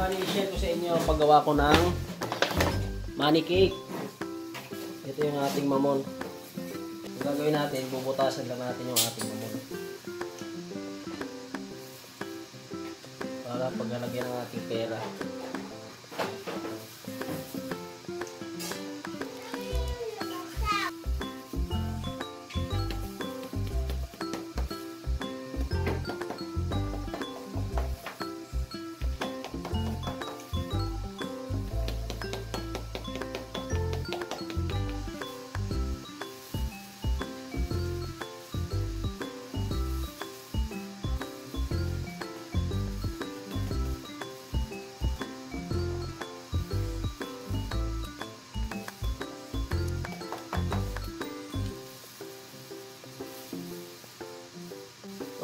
Bali, i-share ko sa inyo ang paggawa ko ng money cake. Ito yung ating mamon. Ang gagawin natin, bubutasan lang natin yung ating mamon. Para paglalagyan ng ating pera.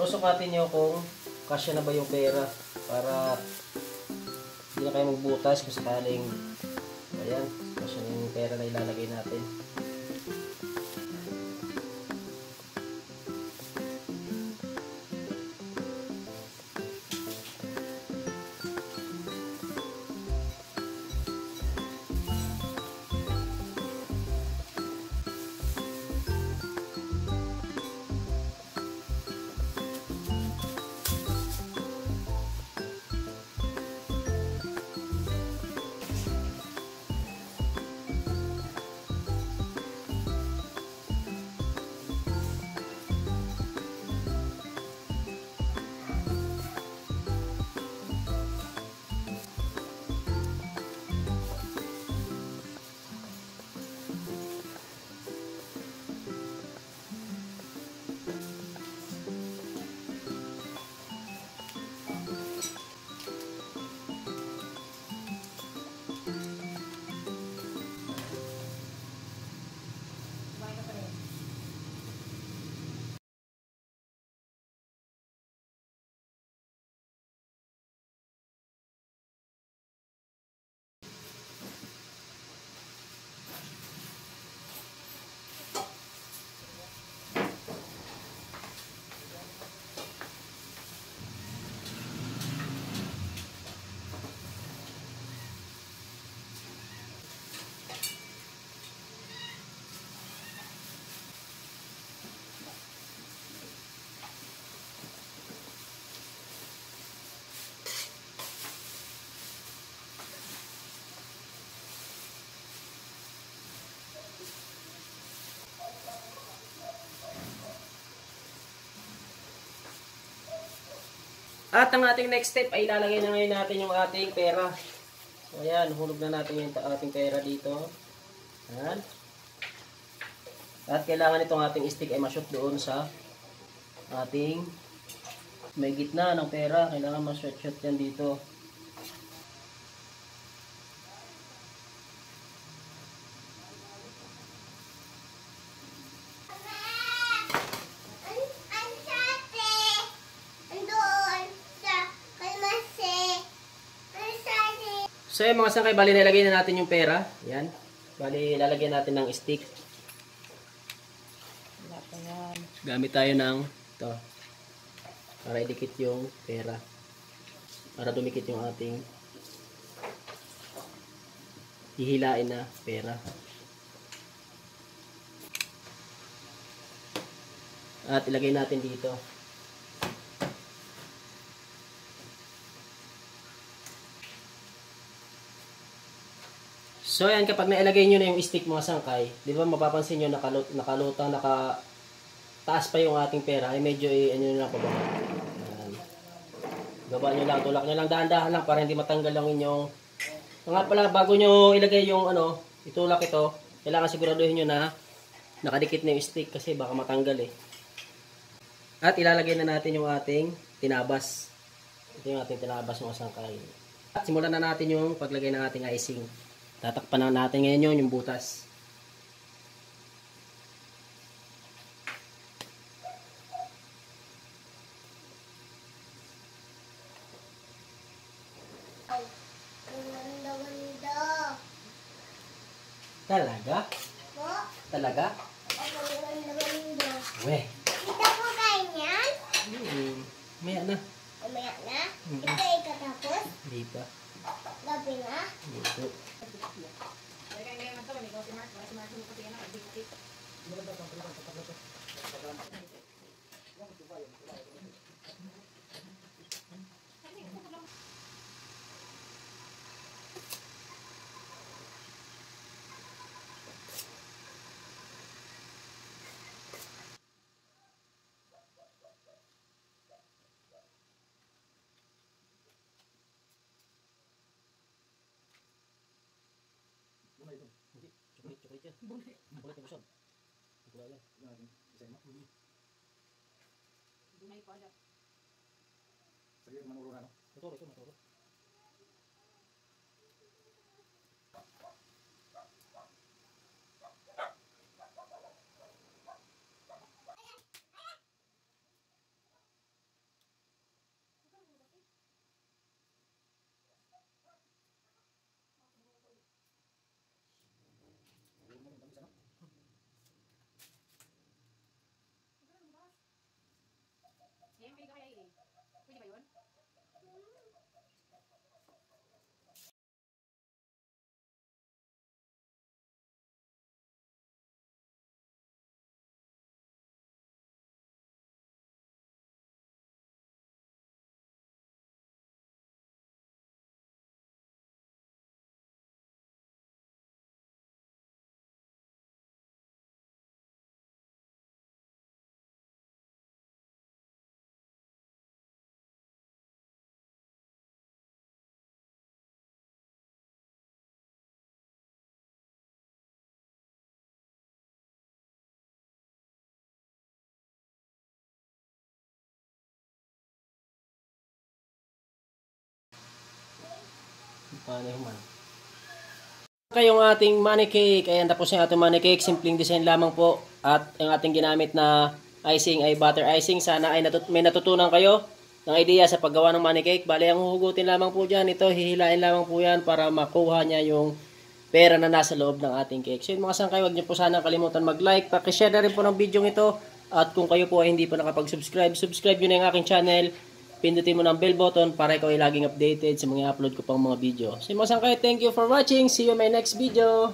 Susukatin nyo kung kasya na ba yung pera para hindi na kayo magbutas kung sakaling ayan, kasya na yung pera na ilalagay natin. At ang ating next step ay ilalagay na ngayon natin yung ating pera. So, ayan, hulog na natin yung ating pera dito. Ayan. At kailangan itong ating stick ay ma-shoot doon sa ating may gitna ng pera. Kailangan ma-shoot yan dito. So yung mga sangkay, bali nilagay na natin yung pera. Yan. Bali lalagyan natin ng stick. Gamit tayo ng ito. Para idikit yung pera. Para dumikit yung ating hihilain na pera. At ilagay natin dito. So ayan, kapag nailagay nyo na yung stick mga sangkay, di ba mapapansin nyo nakalutang, nakataas pa yung ating pera, ay medyo ano nyo lang pababa. Ayan. Gaba nyo lang, tulak nyo lang, dahan-dahan lang para hindi matanggal ang inyong. Nga pala, bago nyo ilagay yung itulak ito, kailangan siguraduhin nyo na nakadikit na yung stick kasi baka matanggal eh. At ilalagay na natin yung ating tinabas. Ito yung ating tinabas mga sangkay. At simulan na natin yung paglagay ng ating icing. Tatakpan na natin ngayon yung butas. Talaga? Talaga? Weh. Kita ko ganyan? Maya na. Umaya na? Ito ikatapos? Hindi pa. gabi na. Ito. Hindi, chocolate yan. Chocolate yung busog. Wala yan. Maturo. Paano yung man? Kayong ating money cake. Ayan, tapos yung ating money cake. Simpleng design lamang po. At yung ating ginamit na icing ay butter icing. Sana ay may natutunan kayo ng idea sa paggawa ng money cake. Bale, ang huhugutin lamang po dyan. Ito, hihilain lamang po yan para makuha niya yung pera na nasa loob ng ating cake. So yun mga sangkay, huwag niyo po sana kalimutan mag-like. Pakishare na rin po ng video ito. At kung kayo po ay hindi pa nakapag-subscribe, subscribe nyo na yung aking channel. Pindutin mo ng bell button para ikaw ay laging updated sa mga upload ko pang mga video. So mga sangkay, thank you for watching. See you in my next video.